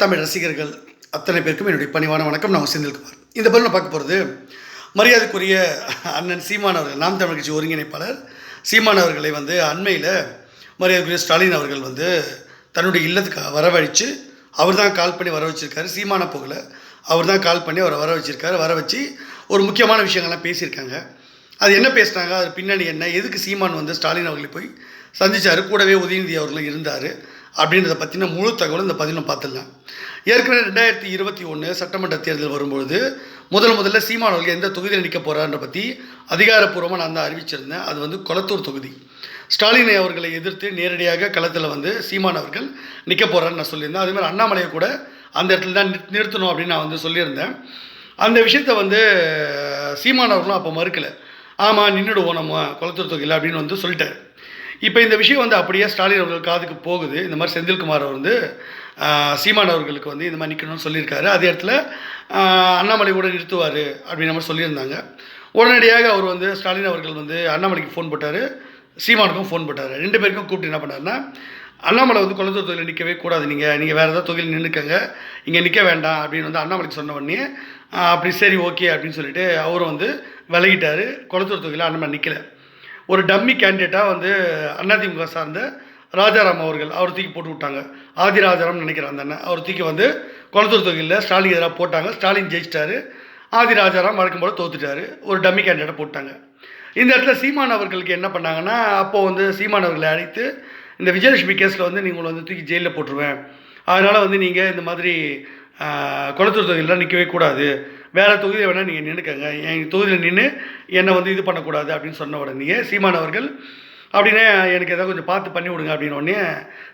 தமிழ் ரசிகர்கள் அத்தனை பேருக்கும் என்னுடைய பணிவான வணக்கம். நான் செந்தில்குமார். இந்த பதில் நான் பார்க்க போகிறது மரியாதைக்குரிய அண்ணன் சீமான் அவர்கள், நாம் தமிழ் கட்சி ஒருங்கிணைப்பாளர் சீமான் அவர்களை அண்மையில் மரியாதைக்குரிய ஸ்டாலின் அவர்கள் தன்னுடைய இல்லத்துக்கு வரவழைச்சு அவர் தான் கால் பண்ணி வர வச்சுருக்காரு. சீமான போகல, அவர் தான் கால் பண்ணி அவரை வர வச்சுருக்காரு. வர வச்சு ஒரு முக்கியமான விஷயங்கள்லாம் பேசியிருக்காங்க. அது என்ன பேசுனாங்க, அது பின்னணி என்ன, எதுக்கு சீமான் ஸ்டாலின் அவர்களை போய் சந்தித்தார், கூடவே உதயநிதி அவர்களும் இருந்தார் அப்படின்றத பற்றின முழு தகவலும் இந்த பதிலும் பார்த்துடலாம். ஏற்கனவே 2021 சட்டமன்ற தேர்தல் வரும்பொழுது முதல்ல சீமான் அவர்கள் எந்த தொகுதியில் நிற்க போகிறான்ற பற்றி அதிகாரப்பூர்வமாக நான் தான் அறிவிச்சிருந்தேன். அது கொளத்தூர் தொகுதி. ஸ்டாலினை அவர்களை எதிர்த்து நேரடியாக களத்தில் சீமான் அவர்கள் நிற்க போகிறான்னு நான் சொல்லியிருந்தேன். அதேமாதிரி அண்ணாமலையை கூட அந்த இடத்துல தான் நிறுத்தணும் அப்படின்னு நான் சொல்லியிருந்தேன். அந்த விஷயத்தை சீமான் அவர்களும் அப்போ மறுக்கலை. ஆமாம், நின்றுடுவோம் நம்ம குளத்தூர் தொகுதியில் அப்படின்னு சொல்லிட்டார். இப்போ இந்த விஷயம் அப்படியே ஸ்டாலின் அவர்கள் காதுக்கு போகுது. இந்த மாதிரி செந்தில்குமார் அவர் சீமான் அவர்களுக்கு இந்த மாதிரி நிற்கணும்னு சொல்லியிருக்காரு. அதே இடத்துல அண்ணாமலை கூட நிறுத்துவார் அப்படின்னு நம்ம சொல்லியிருந்தாங்க. உடனடியாக அவர் ஸ்டாலின் அவர்கள் அண்ணாமலைக்கு ஃபோன் போட்டார், சீமானுக்கும் ஃபோன் போட்டார். ரெண்டு பேருக்கும் கூப்பிட்டு என்ன பண்ணாருன்னா, அண்ணாமலை குளத்தூர் தொகுதியில் நிற்கவே கூடாது, நீங்கள் வேறு ஏதாவது தொகுதியில் நின்றுக்கங்க, இங்கே நிற்க வேண்டாம் அப்படின்னு அண்ணாமலைக்கு சொன்ன உடனே அப்படி சரி ஓகே அப்படின்னு சொல்லிட்டு அவரும் விலகிட்டார். குளத்தூர் தொகுதியில் அண்ணாமலை நிற்கலை. ஒரு டம்மி கேண்டிடேட்டாக அதிமுக சார்ந்த ராஜாராம் அவர் தூக்கி போட்டு விட்டாங்க. ஆதி ராஜாராம் நினைக்கிறேன் அந்த அண்ணன். அவர் தூக்கி குளத்தூர் தொகுதியில் ஸ்டாலின் எதிராக போட்டாங்க. ஸ்டாலின் ஜெயிச்சிட்டாரு. ஆதி ராஜாராம் வழக்கம் போல் தோத்துட்டார். ஒரு டம்மி கேண்டிடேட்டை போட்டாங்க. இந்த இடத்துல சீமான் அவர்களுக்கு என்ன பண்ணாங்கன்னா, அப்போது சீமான் அவர்களை அழைத்து இந்த விஜயலட்சுமி கேஸில் நீங்கள் தூக்கி ஜெயிலில் போட்டுருவேன், அதனால் நீங்கள் இந்த மாதிரி குளத்தூர் தொகுதியிலாம் நிற்கவே கூடாது, வேறு தொகுதியை வேணால் நீங்கள் நின்றுக்கங்க, என் தொகுதியில் நின்று என்னை இது பண்ணக்கூடாது அப்படின்னு சொன்ன உடனே சீமான் அவர்கள் அப்படின்னே எனக்கு ஏதோ கொஞ்சம் பார்த்து பண்ணி விடுங்க அப்படின்னோடனே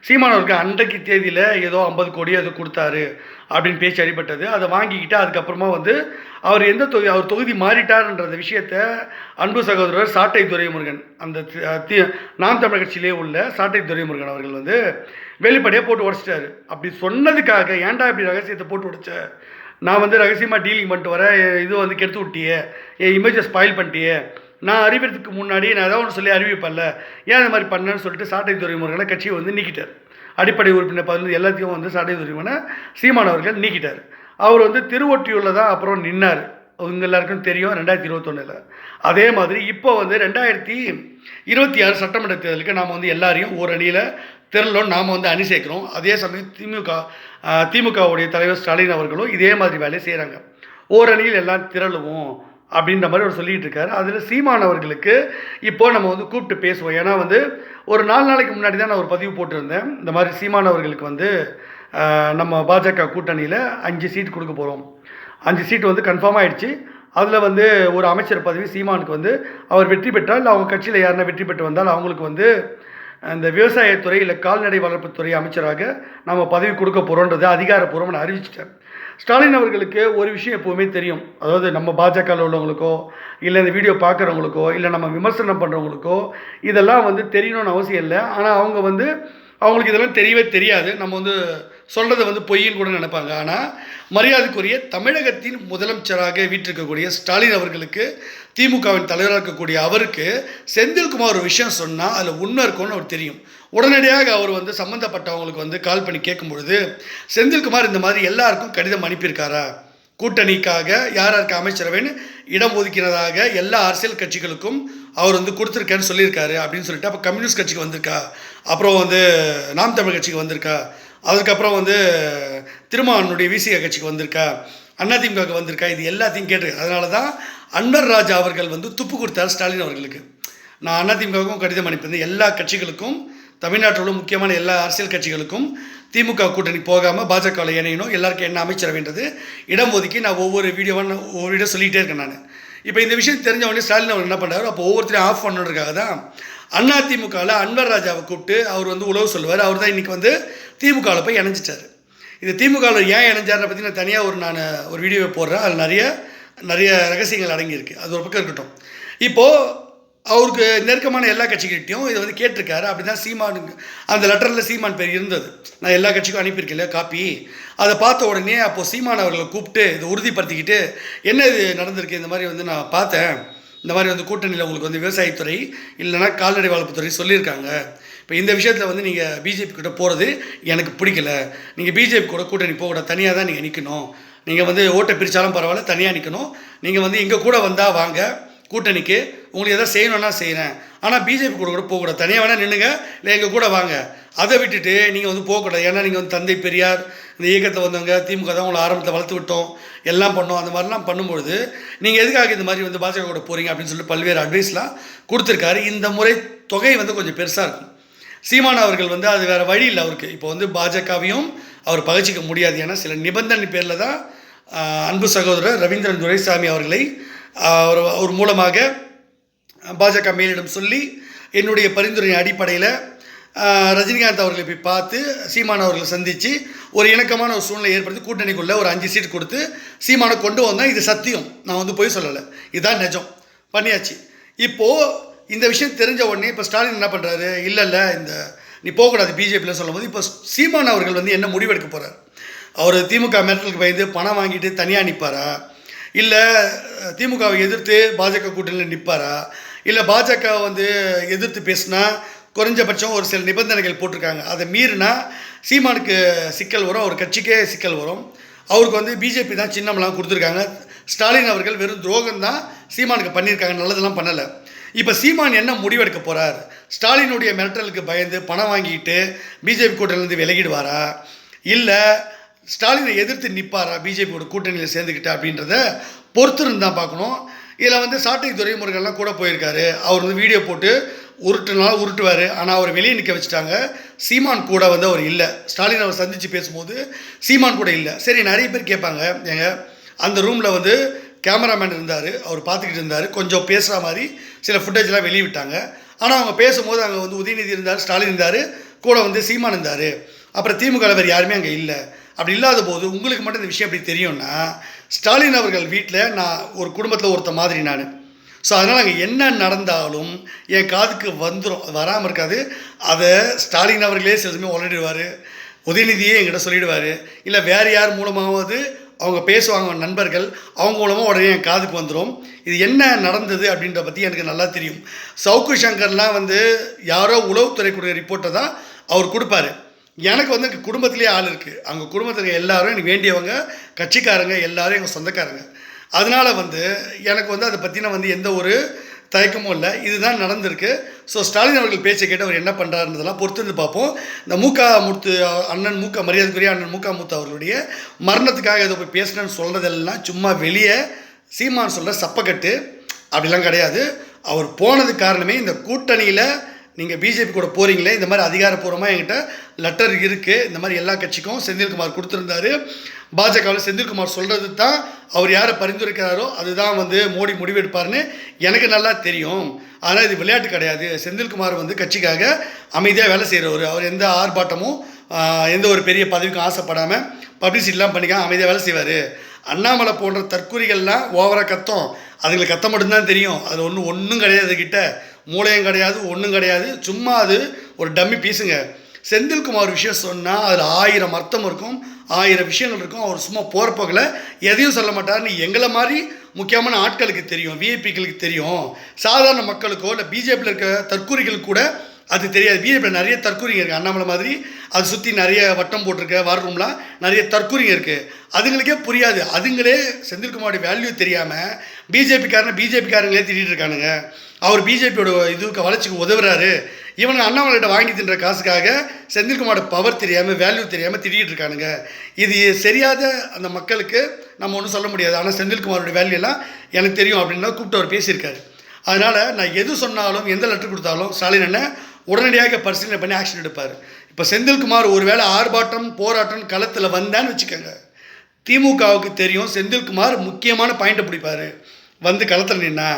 சீமான் அவர்கள் அன்றைக்கு தேதியில் ஏதோ 50 கோடி ஏதோ கொடுத்தாரு அப்படின்னு பேச்சு அடிபட்டது. அதை வாங்கிக்கிட்டு அதுக்கப்புறமா அவர் எந்த தொகுதி, அவர் தொகுதி மாறிட்டார்ன்ற விஷயத்தை அன்பு சகோதரர் சாட்டை துரைமுருகன், அந்த நாம் தமிழ் கட்சியிலே உள்ள சாட்டை துரைமுருகன் அவர்கள் வெளிப்படையாக போட்டு உடச்சிட்டாரு. அப்படி சொன்னதுக்காக, ஏன்டா இப்படி ரகசியத்தை போட்டு உடைச்ச, நான் ரகசியமாக டீலிங் பண்ணிட்டு வரேன், இது கெடுத்து விட்டியே, என் இமேஜை ஸ்பாயில் பண்ணிட்டியே, நான் அறிவிக்கிறதுக்கு முன்னாடி நான் ஏதாவது ஒன்று சொல்லி அறிவிப்பேன்ல, ஏன் இந்த மாதிரி பண்ணேன்னு சொல்லிட்டு சாட்டை துரைமுருகனை கட்சியை நீக்கிட்டார். அடிப்படை உறுப்பினர் பதில் எல்லாத்தையும் சாட்டை துரைமுருகனை சீமான் அவர்கள் நீக்கிட்டார். அவர் திருவொற்றியூரில் தான் அப்புறம் நின்னார். உங்கள் எல்லாருக்கும் தெரியும் 2021. அதே மாதிரி இப்போ 2026 சட்டமன்ற தேர்தலுக்கு நாம் எல்லாரையும் ஒரு அணியில் திரளோன்னு நாம் அணி சேர்க்குறோம். அதே சமயம் திமுகவுடைய தலைவர் ஸ்டாலின் அவர்களும் இதே மாதிரி வேலையை செய்கிறாங்க. ஓரணியில் எல்லாம் திரளுவோம் அப்படின்ற மாதிரி அவர் சொல்லிகிட்டு இருக்காரு. அதில் சீமான் அவர்களுக்கு இப்போது நம்ம கூப்பிட்டு பேசுவோம். ஏன்னா ஒரு 4 நாளைக்கு முன்னாடி தான் நான் ஒரு பதிவு போட்டிருந்தேன். இந்த மாதிரி சீமான் அவர்களுக்கு நம்ம பாஜக கூட்டணியில் 5 சீட் கொடுக்க போகிறோம். 5 சீட்டு கன்ஃபார்ம் ஆகிடுச்சு. அதில் ஒரு அமைச்சர் பதவி சீமானுக்கு அவர் வெற்றி பெற்றால், இல்லை அவங்க கட்சியில் யாருன்னா வெற்றி பெற்று வந்தால் அவங்களுக்கு இந்த விவசாயத்துறை இல்லை கால்நடை வளர்ப்புத்துறை அமைச்சராக நம்ம பதவி கொடுக்க போகிறோன்றது அதிகாரப்பூர்வமாக நான் அறிவிச்சிட்டேன். ஸ்டாலின் அவர்களுக்கு ஒரு விஷயம் எப்போவுமே தெரியும். அதாவது நம்ம பாஜகவில் உள்ளவங்களுக்கோ, இல்லை இந்த வீடியோ பார்க்குறவங்களுக்கோ, இல்லை நம்ம விமர்சனம் பண்ணுறவங்களுக்கோ இதெல்லாம் தெரியணும்னு அவசியம் இல்லை. ஆனால் அவங்க அவங்களுக்கு இதெல்லாம் தெரியவே தெரியாது. நம்ம சொல்கிறத பொய்ன்னு கூட நினைப்பாங்க. ஆனால் மரியாதைக்குரிய தமிழகத்தின் முதலமைச்சராக வீற்றிருக்கக்கூடிய ஸ்டாலின் அவர்களுக்கு, திமுகவின் தலைவராக இருக்கக்கூடிய அவருக்கு செந்தில்குமார் ஒரு விஷயம் சொன்னால் அதில் உண்மை இருக்கும்னு அவர் தெரியும். உடனடியாக அவர் சம்மந்தப்பட்டவங்களுக்கு கால் பண்ணி கேட்கும் பொழுது, செந்தில்குமார் இந்த மாதிரி எல்லாருக்கும் கடிதம் அனுப்பியிருக்காரா, கூட்டணிக்காக யாருக்கு அமைச்சரவைன்னு இடம் ஒதுக்கினதாக எல்லா அரசியல் கட்சிகளுக்கும் அவர் கொடுத்துருக்கேன்னு சொல்லியிருக்காரு அப்படின்னு சொல்லிட்டு, அப்போ கம்யூனிஸ்ட் கட்சிக்கு வந்திருக்கா, அப்புறம் நாம் தமிழ் கட்சிக்கு வந்திருக்கா, அதுக்கப்புறம் திருமாவளவனுடைய விசிக கட்சிக்கு வந்திருக்கா, அதிமுகவுக்கு வந்திருக்கா, இது எல்லாத்தையும் கேட்டிருக்காரு. அதனால தான் அன்வர் ராஜா அவர்கள் துப்பு கொடுத்தார் ஸ்டாலின் அவர்களுக்கு. நான் அதிமுகவுக்கும் கடிதம் அனுப்பியிருந்தேன். எல்லா கட்சிகளுக்கும், தமிழ்நாட்டில் உள்ள முக்கியமான எல்லா அரசியல் கட்சிகளுக்கும் திமுக கூட்டணி போகாமல் பாஜகவில் இணையணும், எல்லாருக்கும் என்ன அமைச்சரவைன்றது இடம் ஒதுக்கி நான் ஒவ்வொரு வீடியோ சொல்லிகிட்டே இருக்கேன் நான். இப்போ இந்த விஷயம் தெரிஞ்ச உடனே ஸ்டாலின் அவர் என்ன பண்ணுறாரு, அப்போ ஒவ்வொருத்தரையும் ஆஃப் பண்ணுறதுக்காக தான் அதிமுகவில் அன்வர் ராஜாவை கூப்பிட்டு அவர் உழவு சொல்லுவார். அவர் தான் இன்றைக்கி திமுகவில் போய் இணைஞ்சிட்டார். இது திமுகவில் ஏன் இணைஞ்சாரை பற்றி நான் தனியாக நான் ஒரு வீடியோவை போடுறேன். அதில் நிறைய ரகசியங்கள் அடங்கியிருக்கு. அது ஒரு பக்கம் இருக்கட்டும். இப்போது அவருக்கு நெருக்கமான எல்லா கட்சிகிட்டையும் இதை கேட்டிருக்காரு. அப்படி தான் சீமானுக்கு அந்த லெட்டரில் சீமான் பேர் இருந்தது. நான் எல்லா கட்சிக்கும் அனுப்பியிருக்கேன் இல்லையா காப்பி. அதை பார்த்த உடனே அப்போது சீமான் அவர்களை கூப்பிட்டு இதை உறுதிப்படுத்திக்கிட்டு, என்ன இது நடந்திருக்கு, இந்த மாதிரி நான் பார்த்தேன், இந்த மாதிரி கூட்டணியில் உங்களுக்கு விவசாயத்துறை இல்லைனா கால்நடை வளர்ப்புத்துறை சொல்லியிருக்காங்க, இப்போ இந்த விஷயத்தில் வந்து நீங்கள் பிஜேபி கிட்ட போகிறது எனக்கு பிடிக்கல. நீங்கள் பிஜேபி கூட கூட்டணி போகக்கூடாது, தனியாக தான் நீங்கள் நிற்கணும். நீங்கள் வந்து ஓட்டை பிரித்தாலும் பரவாயில்ல, தனியாக நிற்கணும். நீங்கள் வந்து எங்கள் கூட வந்தால் வாங்க கூட்டணிக்கு, உங்களுக்கு எதாவது செய்யணுன்னா செய்கிறேன். ஆனால் பிஜேபி கூட போகக்கூடாது, தனியாக வேணால் நின்றுங்க, இல்லை எங்கள் கூட வாங்க. அதை விட்டுட்டு நீங்கள் வந்து போகக்கூடாது. ஏன்னா நீங்கள் வந்து தந்தை பெரியார் இந்த இயக்கத்தை வந்தவங்க, திமுக தான் உங்களை ஆரம்பத்தில் வளர்த்து விட்டோம், எல்லாம் பண்ணோம். அந்த மாதிரிலாம் பண்ணும்பொழுது நீங்கள் எதுக்காக இந்த மாதிரி வந்து பாஜக கூட போகிறீங்க அப்படின்னு சொல்லிட்டு பல்வேறு அட்வைஸ்லாம் கொடுத்துருக்காரு. இந்த முறை தொகை வந்து கொஞ்சம் பெருசாக இருக்கும். சீமான் அவர்கள் வந்து அது வேறு வழி இல்லை அவருக்கு. இப்போ வந்து பாஜகவையும் அவர் பகிச்சிக்க முடியாது. ஏன்னா சில நிபந்தனை பேரில் தான் அன்பு சகோதரர் ரவீந்திரன் துரைசாமி அவர்களை அவர் மூலமாக பாஜக மேலிடம் சொல்லி என்னுடைய பரிந்துரையின் அடிப்படையில் ரஜினிகாந்த் அவர்களை போய் பார்த்து சீமான் அவர்களை சந்தித்து ஒரு இணக்கமான ஒரு சூழ்நிலை ஏற்படுத்தி கூட்டணிக்குள்ளே ஒரு 5 சீட் கொடுத்து சீமானை கொண்டு வந்தேன். இது சத்தியம், நான் வந்து போய் சொல்லலை, இதுதான் நிஜம், பண்ணியாச்சு. இப்போது இந்த விஷயம் தெரிஞ்ச உடனே இப்போ ஸ்டாலின் என்ன பண்ணுறாரு, இல்லை இந்த நீ போகக்கூடாது பிஜேபியில் சொல்லும்போது இப்போ சீமான் அவர்கள் வந்து என்ன முடிவெடுக்க போகிறார்? அவர் திமுக மிரட்டலுக்கு பயந்து பணம் வாங்கிட்டு தனியாக நிற்பாரா, இல்லை திமுகவை எதிர்த்து பாஜக கூட்டணியில் நிற்பாரா, இல்லை பாஜக வந்து எதிர்த்து பேசினா குறைஞ்சபட்சம் ஒரு சில நிபந்தனைகள் போட்டிருக்காங்க, அதை மீறினா சீமானுக்கு சிக்கல் வரும், அவர் கட்சிக்கே சிக்கல் வரும். அவருக்கு வந்து பிஜேபி தான் சின்னம்லாம் கொடுத்துருக்காங்க. ஸ்டாலின் அவர்கள் வெறும் துரோகம் தான் சீமானுக்கு பண்ணியிருக்காங்க, நல்லதெல்லாம் பண்ணலை. இப்போ சீமான் என்ன முடிவெடுக்க போகிறார்? ஸ்டாலினுடைய மிரட்டலுக்கு பயந்து பணம் வாங்கிட்டு பிஜேபி கூட்டணியிலேருந்து விலகிடுவாரா, இல்லை ஸ்டாலினை எதிர்த்து நிற்பாரா பிஜேபியோட கூட்டணியில் சேர்ந்துக்கிட்டா அப்படின்றத பொறுத்திருந்து தான் பார்க்கணும். இதில் வந்து சாட்டை துரைமுருகன்லாம் கூட போயிருக்காரு. அவர் வந்து வீடியோ போட்டு உருட்டுனாலும் உருட்டுவார். ஆனால் அவர் வெளியே நிற்க வச்சுட்டாங்க. சீமான் கூட வந்து அவர் இல்லை. ஸ்டாலின் அவர் சந்தித்து பேசும்போது சீமான் கூட இல்லை. சரி, நிறைய பேர் கேட்பாங்க, ஏங்க அந்த ரூமில் வந்து கேமராமேன் இருந்தார், அவர் பார்த்துக்கிட்டு இருந்தார், கொஞ்சம் பேசுகிற மாதிரி சில ஃபுட்டேஜ்லாம் வெளியே விட்டாங்க. ஆனால் அவங்க பேசும்போது அங்கே வந்து உதயநிதி இருந்தார், ஸ்டாலின் இருந்தார், கூட வந்து சீமான் இருந்தார். அப்புறம் திமுக வேறு யாருமே அங்கே இல்லை. அப்படி இல்லாத போது உங்களுக்கு மட்டும் இந்த விஷயம் எப்படி தெரியும்னா, ஸ்டாலின் அவர்கள் வீட்டில் நான் ஒரு குடும்பத்தில் ஒருத்த மாதிரி நான். ஸோ அதனால் அங்கே என்ன நடந்தாலும் என் காதுக்கு வந்துடும், அது வராமல் இருக்காது. அதை ஸ்டாலின் அவர்களே சில சமயம் உளறிடுவார், உதயநிதியே என்கிட்ட சொல்லிவிடுவார், இல்லை வேறு யார் மூலமாவது அவங்க பேசுவாங்க நண்பர்கள், அவங்க மூலமாக உடனே என் காதுக்கு வந்துடும். இது என்ன நடந்தது அப்படின்ற பற்றி எனக்கு நல்லா தெரியும். சவுக்கு சங்கர்லாம் வந்து யாரோ உளவுத்துறை கொடுக்குற ரிப்போர்ட்டை தான் அவர் கொடுப்பாரு. எனக்கு வந்து குடும்பத்திலே ஆள் இருக்குது, அவங்க குடும்பத்தில் எல்லோரும் எனக்கு வேண்டியவங்க, கட்சிக்காரங்க எல்லோரும் எங்கள் சொந்தக்காரங்க. அதனால் வந்து எனக்கு வந்து அதை பற்றின வந்து எந்த ஒரு தயக்கமும் இல்லை. இதுதான் நடந்திருக்கு. ஸோ ஸ்டாலின் அவர்கள் பேச்சை கேட்டு அவர் என்ன பண்ணுறாருன்றதெல்லாம் பொறுத்திருந்து பார்ப்போம். இந்த அண்ணன் மரியாதைக்குரிய அண்ணன் மூத்த அவர்களுடைய மரணத்துக்காக ஏதோ போய் பேசினேன்னு சொல்கிறதெல்லாம் சும்மா வெளியே சீமான் சொல்கிற சப்பக்கட்டு, அப்படிலாம் கிடையாது. அவர் போனது காரணமே இந்த கூட்டணியில் நீங்கள் பிஜேபி கூட போகிறீங்களே, இந்த மாதிரி அதிகாரப்பூர்வமாக என்கிட்ட லெட்டர் இருக்குது, இந்த மாதிரி எல்லா கட்சிக்கும் செந்தில்குமார் கொடுத்துருந்தாரு. பாஜகவில் செந்தில்குமார் சொல்கிறது தான் அவர் யாரை பரிந்துரைக்கிறாரோ அதுதான் வந்து மோடி முடிவெடுப்பார்னு எனக்கு நல்லா தெரியும். ஆனால் இது விளையாட்டு கிடையாது. செந்தில்குமார் வந்து கட்சிக்காக அமைதியாக வேலை செய்கிறவர். அவர் எந்த ஆர்ப்பாட்டமும் எந்த ஒரு பெரிய பதவிக்கும் ஆசைப்படாமல் பப்ளிசிட்டிலாம் பண்ணிக்காம அமைதியாக வேலை செய்வார். அண்ணாமலை போன்ற தற்கூறிகள்லாம் ஓவராக கத்தம், அதுங்களுக்கு கத்த மட்டும்தான் தெரியும். அது ஒன்றும் கிடையாது, கிட்ட மூளையும் கிடையாது, ஒன்றும் கிடையாது, சும்மா அது ஒரு டம்மி பீஸுங்க. செந்தில்குமார் விஷயம் சொன்னால் அதில் 1000 அர்த்தம் இருக்கும், 1000 விஷயங்கள் இருக்கும். அவர் சும்மா போகிற போக்கில் எதையும் சொல்ல மாட்டார்னு எங்களை மாதிரி முக்கியமான ஆட்களுக்கு தெரியும், விஐபிக்களுக்கு தெரியும். சாதாரண மக்களுக்கோ இல்லை பிஜேபியில் இருக்க தற்கூறிகளுக்கு கூட அது தெரியாது. பிஜேபியில் நிறைய தற்கூறிங்க இருக்குது, அண்ணாமலை மாதிரி அது சுற்றி நிறைய வட்டம் போட்டிருக்க வார் ரூம்லாம் நிறைய தற்கூறிங்க இருக்குது. அதுங்களுக்கே புரியாது. அதுங்களே செந்தில்குமாரோட வேல்யூ தெரியாமல் பிஜேபிக்காரங்களே திட்டிகிட்டு இருக்கானுங்க. அவர் பிஜேபியோட இதுக்கு வளர்ச்சிக்கு உதவுறாரு, இவங்க அண்ணாமலைகிட்ட வாங்கி தின்ற காசுக்காக செந்தில்குமாரோட பவர் தெரியாமல் வேல்யூ தெரியாமல் திட்டிகிட்டு இருக்கானுங்க. இது சரியாத அந்த மக்களுக்கு நம்ம ஒன்றும் சொல்ல முடியாது. ஆனால் செந்தில்குமாரோட வேல்யூலாம் எனக்கு தெரியும் அப்படின்னா கூப்பிட்டு அவர் பேசியிருக்காரு. அதனால் நான் எது சொன்னாலும் எந்த லெட்டர் கொடுத்தாலும் ஸ்டாலின் என்ன உடனடியாக பரிசீலனை பண்ணி ஆக்ஷன் எடுப்பார். இப்போ செந்தில்குமார் ஒரு வேளை ஆர்ப்பாட்டம் போராட்டம் களத்தில் வந்தான்னு வச்சுக்கோங்க, திமுகவுக்கு தெரியும் செந்தில்குமார் முக்கியமான பாயிண்ட்டை பிடிப்பார். வந்து களத்தில் நின்னா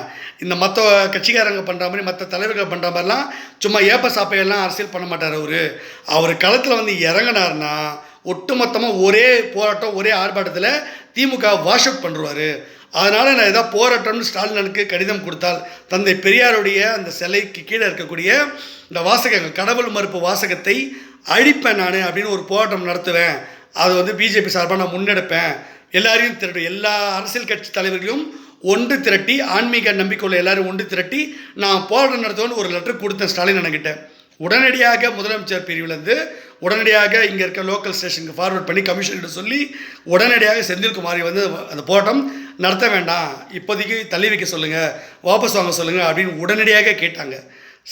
இந்த மற்ற கட்சிக்காரங்க பண்ணுற மாதிரி மற்ற தலைவர்கள் பண்ணுற மாதிரிலாம் சும்மா ஏப்ப சாப்பையெல்லாம் அரசியல் பண்ண மாட்டார். அவர் களத்தில் வந்து இறங்கினார்னா ஒட்டுமொத்தமாக ஒரே போராட்டம் ஒரே ஆர்ப்பாட்டத்தில் திமுக வாஷ் அவுட் பண்ணுவார். அதனால் நான் ஏதாவது போராட்டம்னு ஸ்டாலினுக்கு கடிதம் கொடுத்தால் தந்தை பெரியாருடைய அந்த சிலைக்கு கீழே இருக்கக்கூடிய இந்த வாசகங்கள், கடவுள் மறுப்பு வாசகத்தை அழிப்பேன் நான் அப்படின்னு ஒரு போராட்டம் நடத்துவேன். அது வந்து பிஜேபி சார்பாக நான் முன்னெடுப்பேன். எல்லாரையும் திரட்டும், எல்லா அரசியல் கட்சி தலைவர்களையும் ஒன்று திரட்டி, ஆன்மீக நம்பிக்கையுள்ள எல்லாரும் ஒன்று திரட்டி நான் போராட்டம் நடத்துவேன்னு ஒரு லெட்டர் கொடுத்தேன் ஸ்டாலின் அண்ணன்கிட்ட. உடனடியாக முதலமைச்சர் பிரிவிலேருந்து உடனடியாக இங்கே இருக்க லோக்கல் ஸ்டேஷனுக்கு ஃபார்வர்ட் பண்ணி கமிஷனர்கிட்ட சொல்லி உடனடியாக செந்தில்குமாரை வந்து அந்த போராட்டம் நடத்த வேண்டாம், இப்போதைக்கு தள்ளி வைக்க சொல்லுங்கள், வாபஸ் வாங்க சொல்லுங்கள் அப்படின்னு உடனடியாக கேட்டாங்க.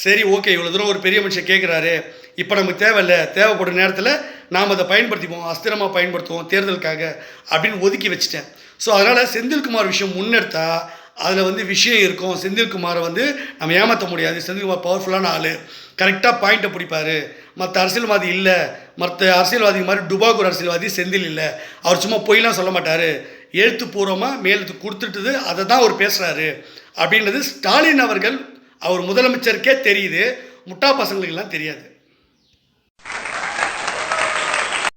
சரி, ஓகே, இவ்வளோ தூரம் ஒரு பெரிய மனுஷன் கேட்குறாரு, இப்போ நமக்கு தேவையில்லை, தேவைப்படும் நேரத்தில் நாம் அதை பயன்படுத்திப்போம், அஸ்திரமாக பயன்படுத்துவோம் தேர்தலுக்காக அப்படின்னு ஒதுக்கி வச்சுட்டேன். ஸோ அதனால் செந்தில்குமார் விஷயம் முன்னெடுத்தா அதில் வந்து விஷயம் இருக்கும். செந்தில்குமாரை வந்து நம்ம ஏமாற்ற முடியாது. செந்தில்குமார் பவர்ஃபுல்லான ஆள், கரெக்டாக பாயிண்ட்டை பிடிப்பார். மற்ற அரசியல்வாதி இல்லை, மற்ற அரசியல்வாதி மாதிரி டுபாகூர் அரசியல்வாதி செந்தில் இல்லை. அவர் சும்மா பொய்லாம் சொல்ல மாட்டார், எழுத்துப்பூர்வமாக மேலெழுத்து கொடுத்துட்டுது அதை தான் அவர் பேசுகிறாரு அப்படின்றது ஸ்டாலின் அவர்கள் அவர் முதலமைச்சருக்கே தெரியுது, முட்டா பசங்களுக்கெல்லாம் தெரியாது.